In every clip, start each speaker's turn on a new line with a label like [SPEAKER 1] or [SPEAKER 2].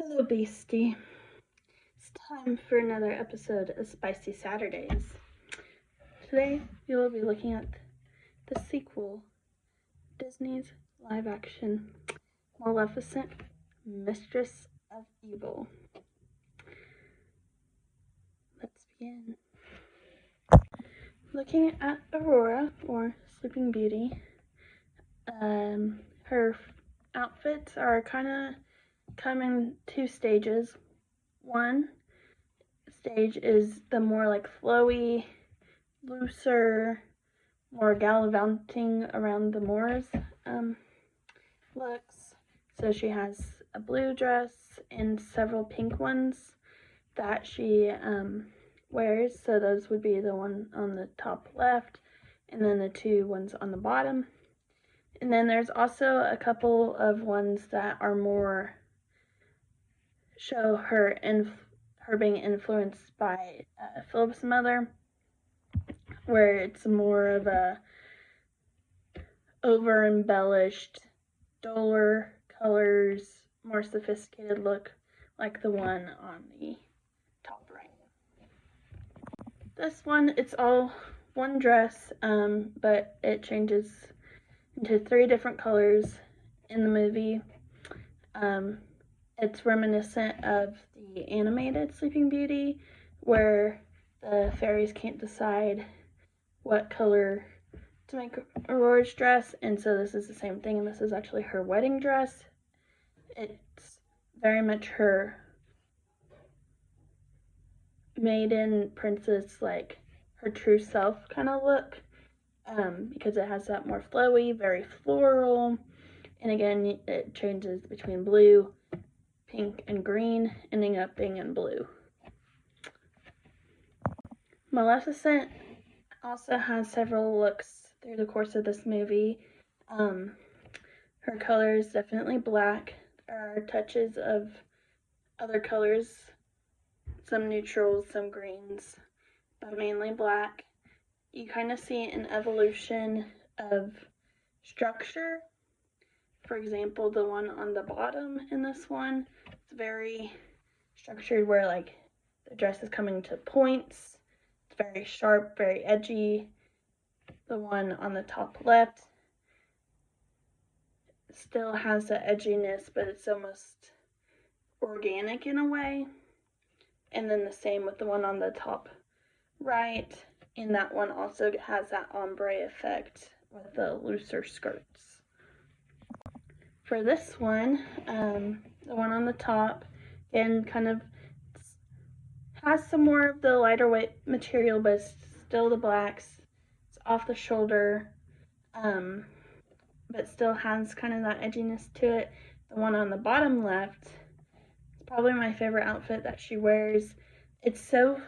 [SPEAKER 1] Hello, Beastie. It's time for another episode of Spicy Saturdays. Today, we will be looking at the sequel, Disney's live-action Maleficent Mistress of Evil. Let's begin. Looking at Aurora, or Sleeping Beauty, her outfits are kind of come in two stages. One stage is the more like flowy, looser, more gallivanting around the moors looks. So she has a blue dress and several pink ones that she wears. So those would be the one on the top left and then the two ones on the bottom. And then there's also a couple of ones that are more show her being influenced by Philip's mother, where it's more of a over embellished, duller colors, more sophisticated look, like the one on the top right. This one, it's all one dress, but it changes into 3 different colors in the movie. It's reminiscent of the animated Sleeping Beauty, where the fairies can't decide what color to make Aurora's dress, and so this is the same thing, and this is actually her wedding dress. It's very much her maiden princess, like her true self kind of look, because it has that more flowy, very floral, and again, it changes between blue, pink, and green, ending up being in blue. Maleficent also has several looks through the course of this movie. Her color is definitely black. There are touches of other colors, some neutrals, some greens, but mainly black. You kind of see an evolution of structure. For example, the one on the bottom in this one, it's very structured where like the dress is coming to points. It's very sharp, very edgy. The one on the top left still has the edginess, but it's almost organic in a way. And then the same with the one on the top right. And that one also has that ombre effect with the looser skirts. For this one, the one on the top, again, kind of has some more of the lighter weight material, but it's still the blacks. It's off the shoulder, but still has kind of that edginess to it. The one on the bottom left, it's probably my favorite outfit that she wears. It's so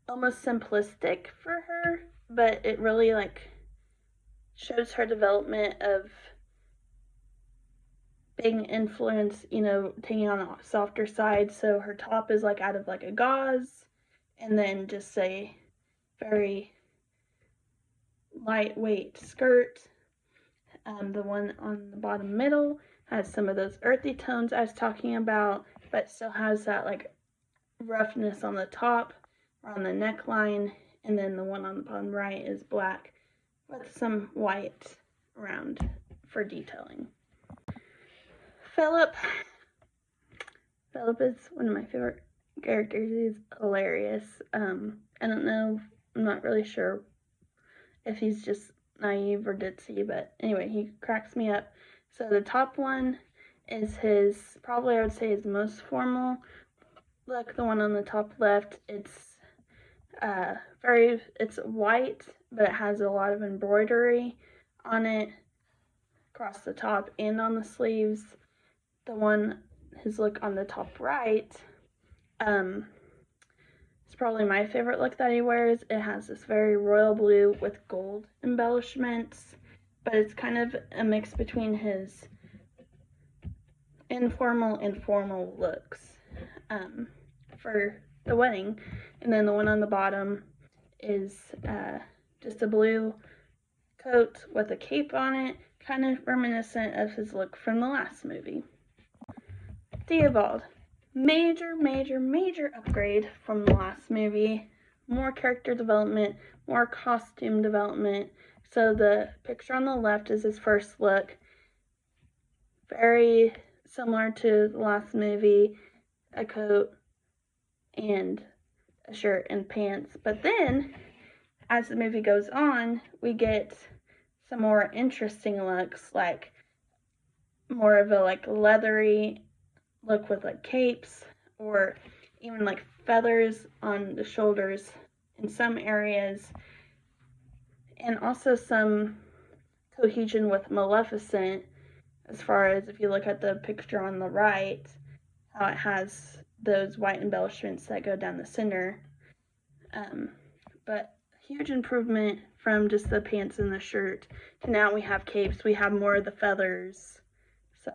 [SPEAKER 1] almost simplistic for her, but it really like shows her development of being influenced, taking on a softer side. So her top is like out of like a gauze, and then just a very lightweight skirt. The one on the bottom middle has some of those earthy tones I was talking about, but still has that like roughness on the top or on the neckline. And then the one on the bottom right is black with some white around for detailing. Philip is one of my favorite characters. He's hilarious. I don't know, I'm not really sure if he's just naive or ditzy, but anyway, he cracks me up. So the top one is probably I would say his most formal look. The one on the top left, it's white, but it has a lot of embroidery on it across the top and on the sleeves. His look on the top right, it's probably my favorite look that he wears. It has this very royal blue with gold embellishments, but it's kind of a mix between his informal and formal looks for the wedding. And then the one on the bottom is just a blue coat with a cape on it, kind of reminiscent of his look from the last movie. de-evolved. Major upgrade from the last movie. More character development, more costume development. So the picture on the left is his first look. Very similar to the last movie, a coat and a shirt and pants. But then, as the movie goes on, we get some more interesting looks, like more of a leathery look with capes, or even feathers on the shoulders in some areas, and also some cohesion with Maleficent, as far as if you look at the picture on the right, how it has those white embellishments that go down the center. But huge improvement from just the pants and the shirt to now we have capes, we have more of the feathers. So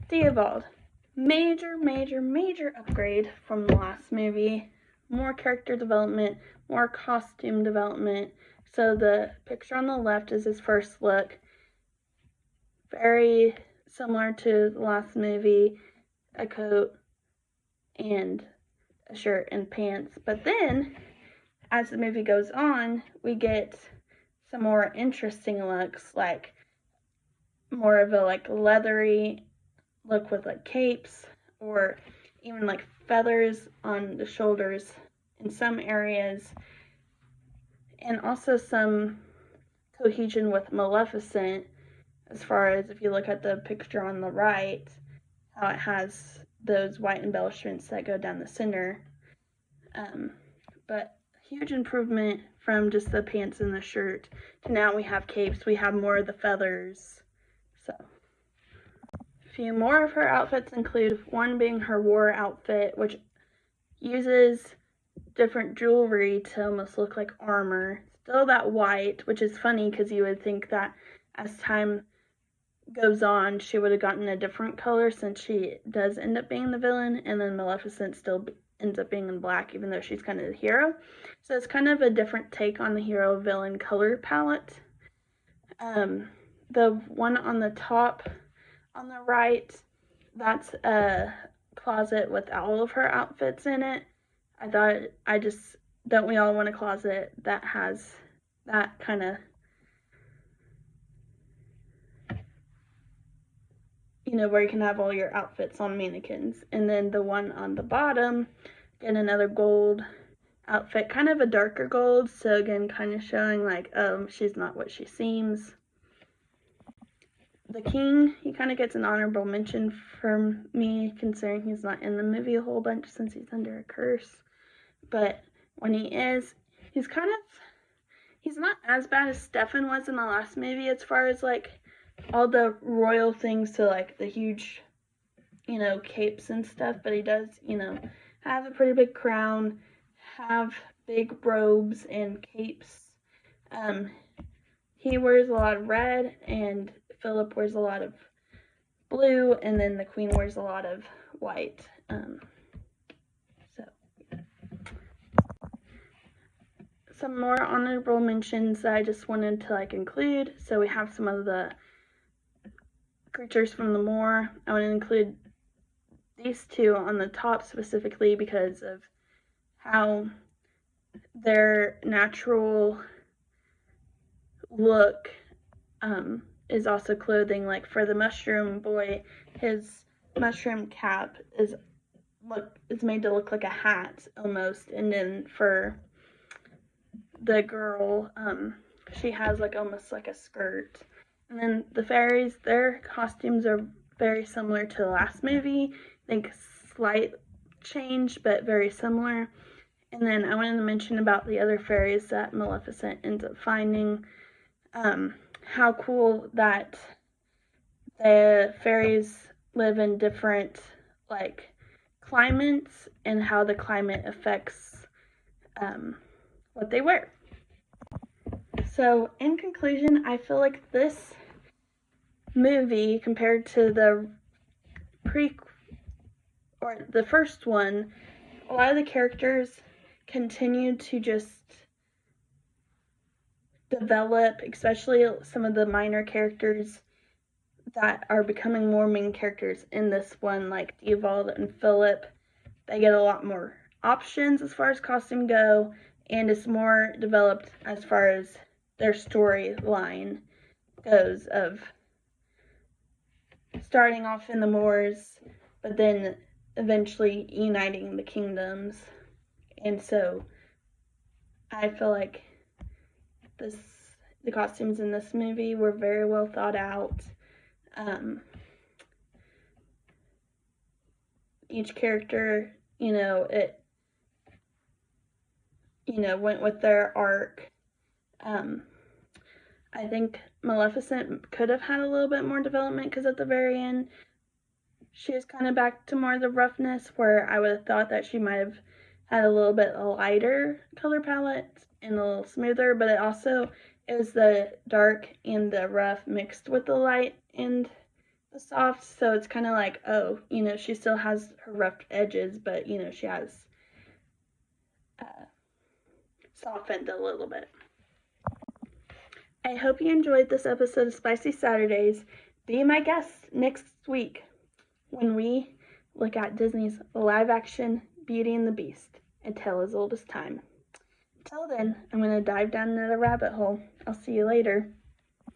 [SPEAKER 1] de-evolved. Major upgrade from the last movie. More character development, more costume development. So the picture on the left is his first look. Very similar to the last movie, a coat and a shirt and pants. But then, as the movie goes on, we get some more interesting looks, like more of a leathery look with capes, or even feathers on the shoulders in some areas, and also some cohesion with Maleficent, as far as if you look at the picture on the right, how it has those white embellishments that go down the center. But huge improvement from just the pants and the shirt to now we have capes, we have more of the feathers. So a few more of her outfits include one being her war outfit, which uses different jewelry to almost look like armor. Still that white, which is funny because you would think that as time goes on she would have gotten a different color, since she does end up being the villain, and then Maleficent still ends up being in black even though she's kind of the hero. So it's kind of a different take on the hero villain color palette. The one on the top on the right, that's a closet with all of her outfits in it. Don't we all want a closet that has that kind of, where you can have all your outfits on mannequins. And then the one on the bottom, again, another gold outfit, kind of a darker gold, so again, kind of showing she's not what she seems. The king, he kind of gets an honorable mention from me, considering he's not in the movie a whole bunch since he's under a curse. But when he is, he's not as bad as Stefan was in the last movie, as far as all the royal things to the huge, capes and stuff. But he does, have a pretty big crown, have big robes and capes. He wears a lot of red, and Philip wears a lot of blue, and then the queen wears a lot of white. Some more honorable mentions that I just wanted to include. So we have some of the creatures from the moor. I want to include these two on the top specifically because of how their natural look is also clothing. For the mushroom boy, his mushroom cap is made to look like a hat almost, and then for the girl, she has almost like a skirt. And then the fairies, their costumes are very similar to the last movie. I think slight change, but very similar. And then I wanted to mention about the other fairies that Maleficent ends up finding. How cool that the fairies live in different climates, and how the climate affects what they wear. So in conclusion, I feel like this movie, compared to the first one, a lot of the characters continue to just develop, especially some of the minor characters. that are becoming more main characters in this one, like Theobald and Philip. They get a lot more options as far as costume go, and it's more developed as far as their storyline goes, of starting off in the moors, but then eventually uniting the kingdoms. And so I feel like the costumes in this movie were very well thought out. Each character, it went with their arc. I think Maleficent could have had a little bit more development, because at the very end she was kind of back to more of the roughness, where I would have thought that she might have had a little bit lighter color palette and a little smoother, but it was the dark and the rough mixed with the light and the soft, so it's kind of like, oh, she still has her rough edges, but she has softened a little bit. I hope you enjoyed this episode of Spicy Saturdays. Be my guest next week when we look at Disney's live-action Beauty and the Beast, a tale as old as time. Until then, I'm going to dive down another rabbit hole. I'll see you later.